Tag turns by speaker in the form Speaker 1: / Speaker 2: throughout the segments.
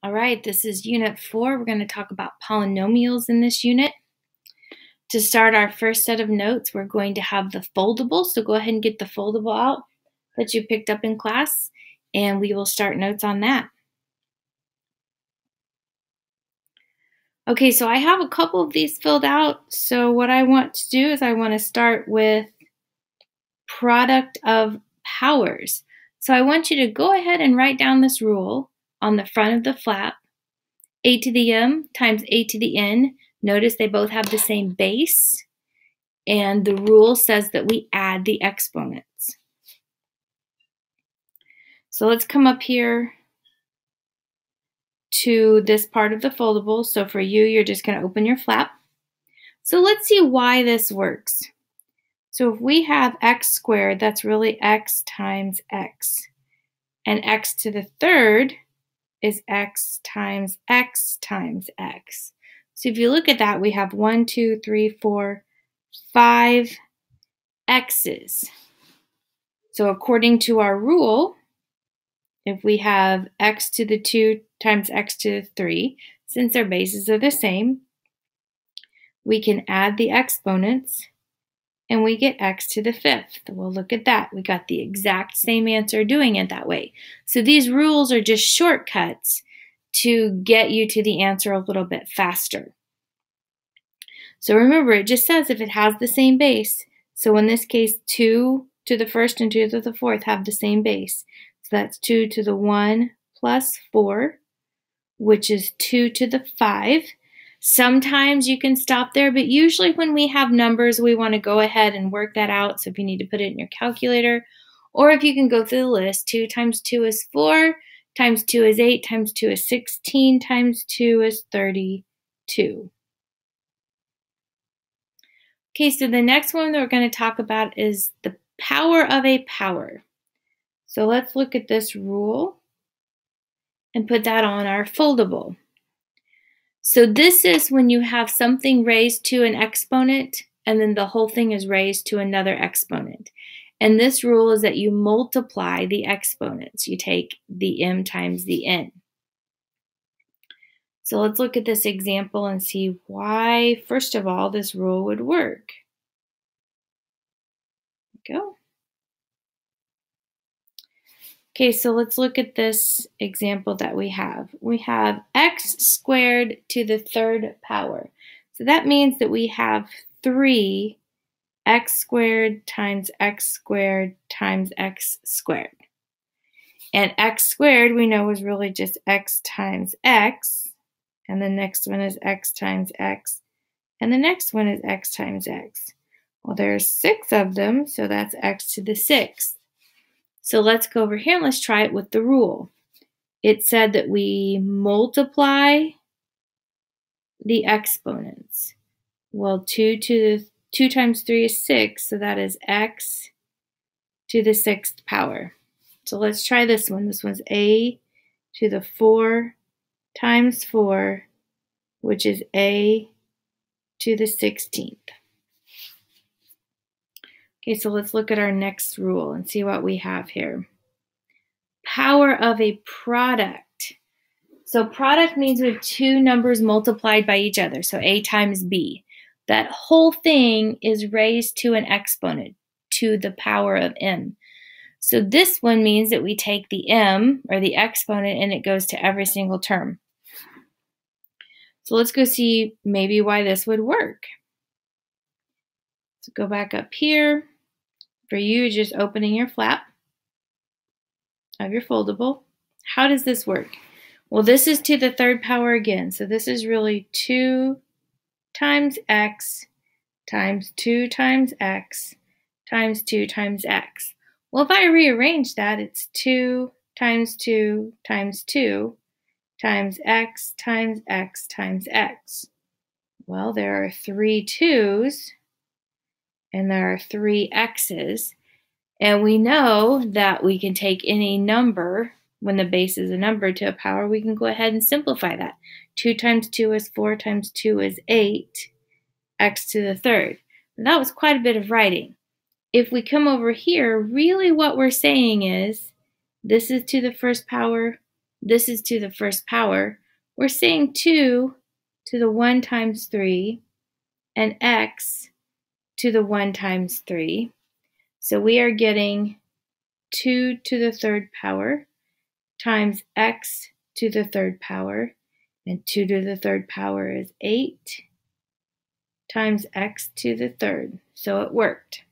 Speaker 1: All right, this is Unit 4. We're going to talk about polynomials in this unit. To start our first set of notes, we're going to have the foldable. So go ahead and get the foldable out that you picked up in class, and we will start notes on that. Okay, so I have a couple of these filled out. So what I want to do is I want to start with product of powers. So I want you to go ahead and write down this rule on the front of the flap. A to the m times a to the n. Notice they both have the same base, and the rule says that we add the exponents. So let's come up here to this part of the foldable. So for you, you're just going to open your flap. So let's see why this works. So if we have x squared, that's really x times x. And x to the third is x times x times x. So if you look at that, we have 1, 2, 3, 4, 5 x's. So according to our rule, if we have x to the 2 times x to the 3, since their bases are the same, we can add the exponents and we get x to the 5th. Well, look at that. We got the exact same answer doing it that way. So these rules are just shortcuts to get you to the answer a little bit faster. So remember, it just says if it has the same base. So in this case, 2 to the first and 2 to the fourth have the same base. So that's 2 to the 1 plus 4, which is 2 to the 5. Sometimes you can stop there, but usually when we have numbers, we want to go ahead and work that out. So if you need to put it in your calculator, or if you can go through the list, 2 times 2 is 4, times 2 is 8, times 2 is 16, times 2 is 32. Okay, so the next one that we're going to talk about is the power of a power. So let's look at this rule and put that on our foldable. So this is when you have something raised to an exponent and then the whole thing is raised to another exponent. And this rule is that you multiply the exponents. You take the m times the n. So let's look at this example and see why, first of all, this rule would work. Go. Okay, so let's look at this example that we have. We have x squared to the third power. So that means that we have 3 x squared times x squared times x squared. And x squared we know is really just x times x. And the next one is x times x. And the next one is x times x. Well, there's 6 of them, so that's x to the 6th. So let's go over here and let's try it with the rule. It said that we multiply the exponents. Well, 2 times 3 is 6, so that is x to the 6th power. So let's try this one. This one's a to the 4 times 4, which is a to the 16th. Okay, so let's look at our next rule and see what we have here. Power of a product. So product means we have 2 numbers multiplied by each other, so a times b. That whole thing is raised to an exponent, to the power of m. So this one means that we take the m, or the exponent, and it goes to every single term. So let's go see maybe why this would work. So go back up here. For you, just opening your flap of your foldable. How does this work? Well, this is to the third power again. So this is really 2 times x times 2 times x times 2 times x. Well, if I rearrange that, it's 2 times 2 times 2 times x times x times x. Well, there are 3 2's. And there are 3 x's, and we know that we can take any number, when the base is a number, to a power. We can go ahead and simplify that. 2 times 2 is 4 times 2 is 8, x to the third. And that was quite a bit of writing. If we come over here, really what we're saying is, this is to the first power, this is to the first power, we're saying 2 to the 1 times 3 and x to the 1 times 3. So we are getting 2 to the third power times x to the third power, and 2 to the third power is 8 times x to the third. So it worked.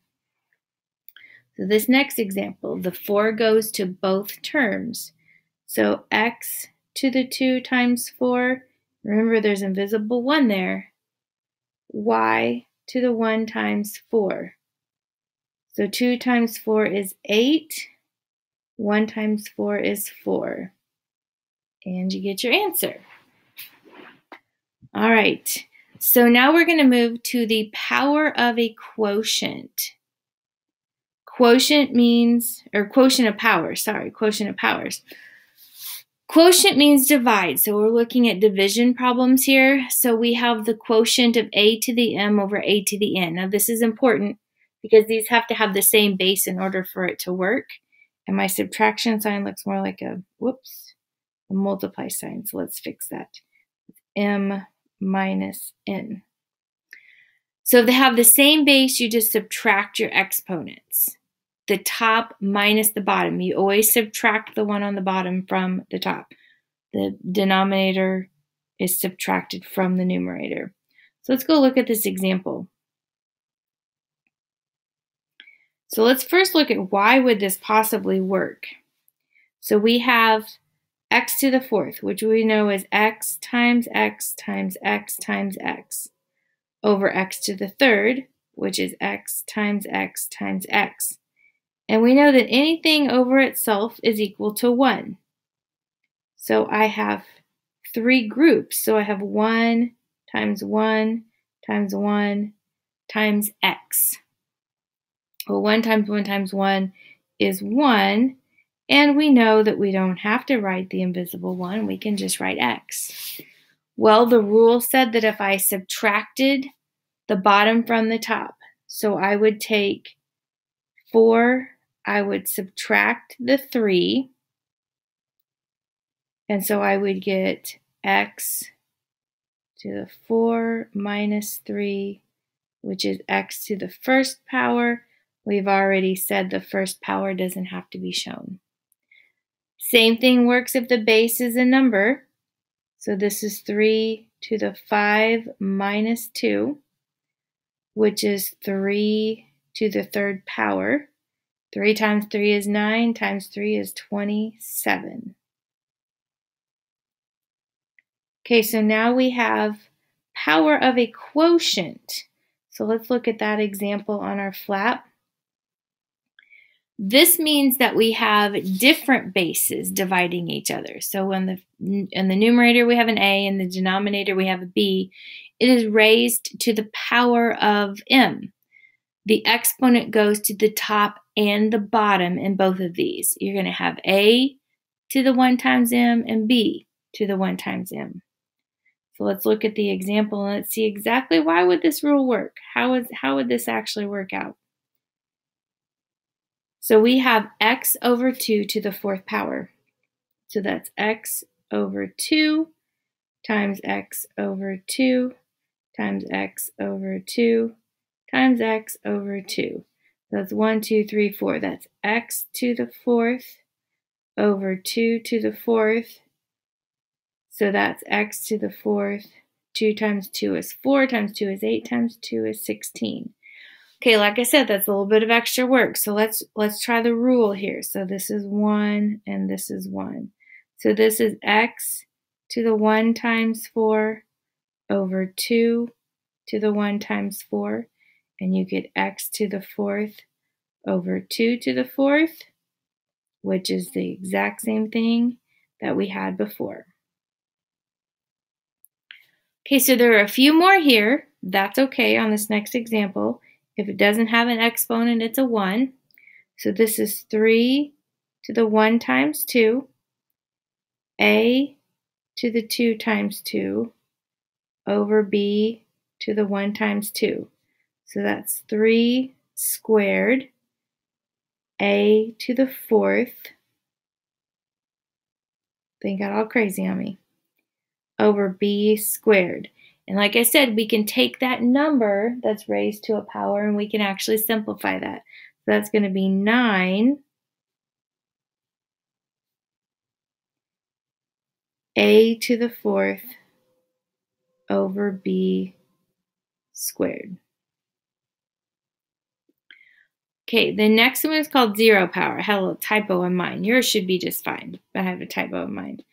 Speaker 1: So this next example, the 4 goes to both terms. So x to the 2 times 4, remember there's invisible 1 there, y to the 1 times 4. So 2 times 4 is 8, 1 times 4 is 4. And you get your answer. All right, so now we're going to move to the power of a quotient. Quotient means, or quotient of powers, sorry, quotient of powers. Quotient means divide, so we're looking at division problems here. So we have the quotient of a to the m over a to the n. Now this is important because these have to have the same base in order for it to work. And my subtraction sign looks more like a multiply sign, so let's fix that. M minus n. So if they have the same base, you just subtract your exponents. The top minus the bottom. You always subtract the one on the bottom from the top. The denominator is subtracted from the numerator. So let's go look at this example. So let's first look at why would this possibly work. So we have x to the fourth, which we know is x times x times x times x, over x to the third, which is x times x times x. And we know that anything over itself is equal to 1. So I have 3 groups. So I have 1 times 1 times 1 times x. Well, 1 times 1 times 1 is 1. And we know that we don't have to write the invisible 1. We can just write x. Well, the rule said that if I subtracted the bottom from the top, so I would take 4, I would subtract the 3, and so I would get x to the 4 minus 3, which is x to the first power. We've already said the first power doesn't have to be shown. Same thing works if the base is a number. So this is 3 to the 5 minus 2, which is 3 to the third power. 3 times 3 is 9, times 3 is 27. Okay, so now we have power of a quotient. So let's look at that example on our flap. This means that we have different bases dividing each other. So in the numerator we have an a, and the denominator we have a b. It is raised to the power of m. The exponent goes to the top and the bottom in both of these. You're going to have a to the 1 times m and b to the 1 times m. So let's look at the example and let's see exactly why would this rule work. How would this actually work out? So we have x over 2 to the 4th power. So that's x over 2 times x over 2 times x over 2 times x over 2. That's 1, 2, 3, 4. That's x to the 4th over 2 to the 4th. So that's x to the 4th. 2 times 2 is 4, times 2 is 8, times 2 is 16. Okay, like I said, that's a little bit of extra work. So let's try the rule here. So this is 1 and this is 1. So this is x to the 1 times 4 over 2 to the 1 times 4. And you get x to the 4th over 2 to the 4th, which is the exact same thing that we had before. Okay, so there are a few more here. That's okay on this next example. If it doesn't have an exponent, it's a 1. So this is 3 to the 1 times 2, a to the 2 times 2, over b to the 1 times 2. So that's 3 squared, a to the 4th, They got all crazy on me. Over b squared. And like I said, we can take that number that's raised to a power and we can actually simplify that. So that's going to be 9 a to the 4th over b squared. Okay, the next one is called 0 power. I had a little typo in mine. Yours should be just fine. I have a typo in mine.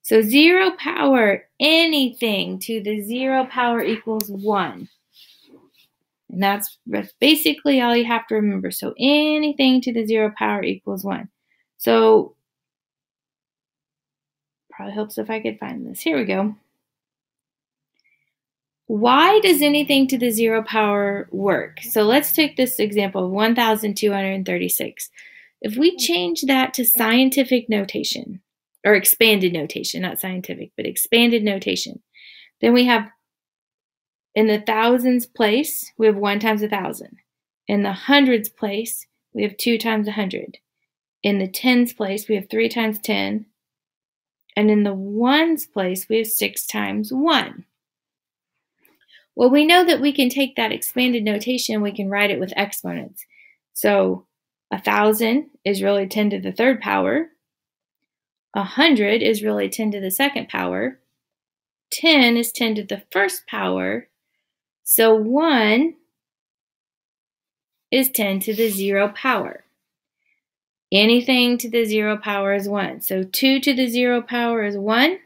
Speaker 1: So 0 power, anything to the 0 power equals 1. And that's basically all you have to remember. So anything to the 0 power equals 1. So probably helps if I could find this. Here we go. Why does anything to the 0 power work? So let's take this example of 1,236. If we change that to scientific notation, or expanded notation, not scientific, but expanded notation, then we have in the thousands place, we have 1 times 1,000. In the hundreds place, we have 2 times 100. In the tens place, we have 3 times 10. And in the ones place, we have 6 times 1. Well, we know that we can take that expanded notation and we can write it with exponents. So 1,000 is really 10 to the 3rd power. 100 is really 10 to the 2nd power. 10 is 10 to the 1st power. So 1 is 10 to the 0 power. Anything to the 0 power is 1. So 2 to the 0 power is 1.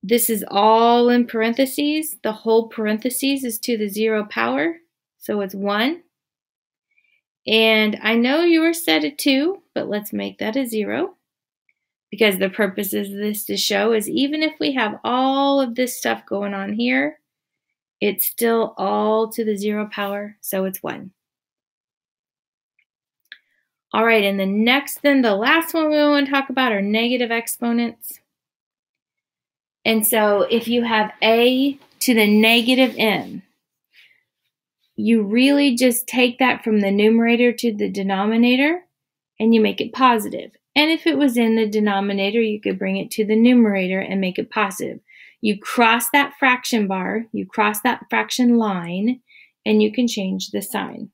Speaker 1: This is all in parentheses. The whole parentheses is to the 0 power. So it's 1. And I know you were set at 2, but let's make that a 0. Because the purpose of this to show is even if we have all of this stuff going on here, it's still all to the 0 power, so it's 1. All right, and the last one we want to talk about are negative exponents. And so if you have a to the negative n, you really just take that from the numerator to the denominator and you make it positive. And if it was in the denominator, you could bring it to the numerator and make it positive. You cross that fraction bar, you cross that fraction line, and you can change the sign.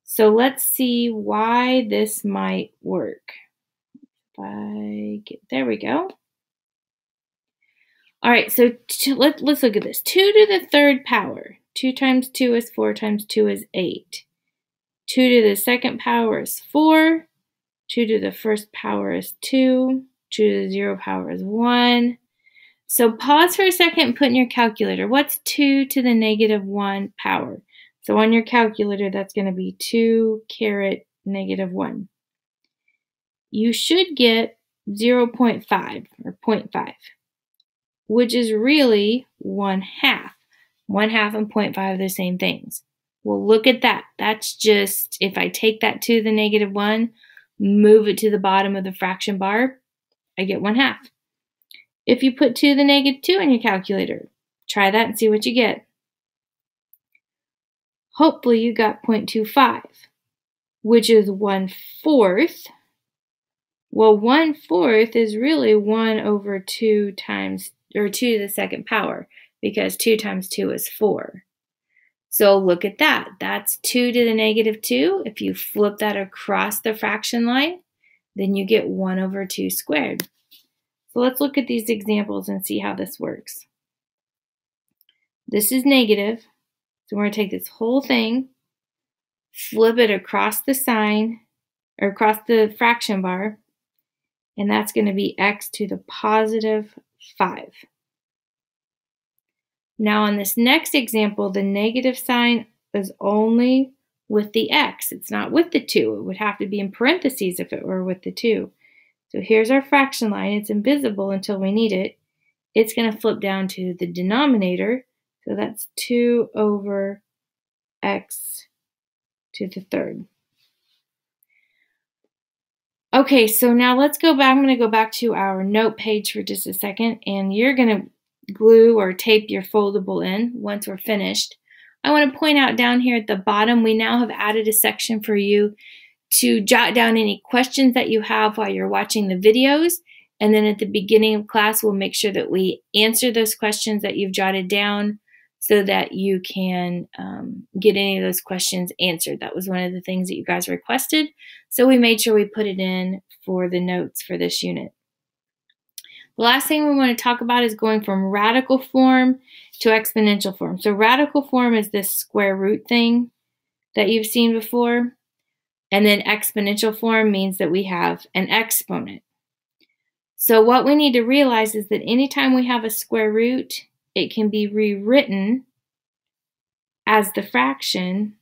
Speaker 1: So let's see why this might work. There we go. All right, so let's look at this. 2 to the 3rd power. 2 times 2 is 4 times 2 is 8. 2 to the 2nd power is 4. 2 to the 1st power is 2. 2 to the 0 power is 1. So pause for a second and put in your calculator. What's 2 to the negative 1 power? So on your calculator, that's going to be 2 caret negative 1. You should get 0.5 or 0.5. Which is really 1/2. 1/2 and 0.5 are the same things. Well, look at that. That's just, if I take that to the negative 1, move it to the bottom of the fraction bar, I get 1/2. If you put 2 to the negative 2 in your calculator, try that and see what you get. Hopefully you got 0.25, which is 1/4. Well, 1/4 is really 1 over 2 times, or 2 to the 2nd power, because 2 times 2 is 4. So look at that. That's 2 to the negative 2. If you flip that across the fraction line, then you get 1 over 2 squared. So let's look at these examples and see how this works. This is negative. So we're going to take this whole thing, flip it across the sign, or across the fraction bar, and that's going to be x to the positive 5. Now on this next example, the negative sign is only with the x. It's not with the 2. It would have to be in parentheses if it were with the 2. So here's our fraction line. It's invisible until we need it. It's going to flip down to the denominator. So that's 2 over x to the 3rd. Okay, so now let's go back. I'm going to go back to our note page for just a second, and you're going to glue or tape your foldable in once we're finished. I want to point out down here at the bottom, we now have added a section for you to jot down any questions that you have while you're watching the videos. And then at the beginning of class, we'll make sure that we answer those questions that you've jotted down so that you can get any of those questions answered. That was one of the things that you guys requested. So we made sure we put it in for the notes for this unit. The last thing we want to talk about is going from radical form to exponential form. So radical form is this square root thing that you've seen before. And then exponential form means that we have an exponent. So what we need to realize is that anytime we have a square root, it can be rewritten as the fraction,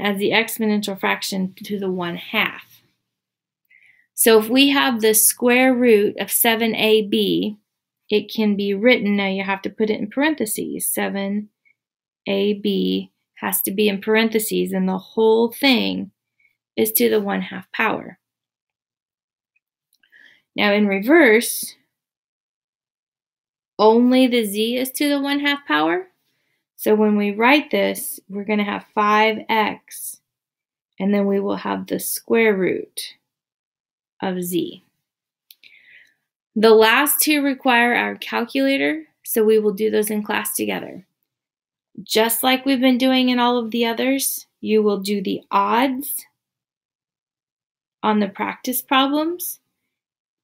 Speaker 1: as the exponential fraction to the 1/2. So if we have the square root of 7ab, it can be written, now you have to put it in parentheses, 7ab has to be in parentheses, and the whole thing is to the 1/2 power. Now in reverse, only the z is to the 1/2 power. So when we write this, we're going to have 5x, and then we will have the square root of z. The last two require our calculator, so we will do those in class together. Just like we've been doing in all of the others, you will do the odds on the practice problems.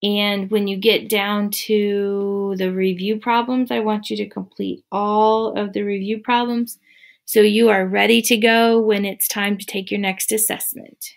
Speaker 1: And when you get down to the review problems, I want you to complete all of the review problems so you are ready to go when it's time to take your next assessment.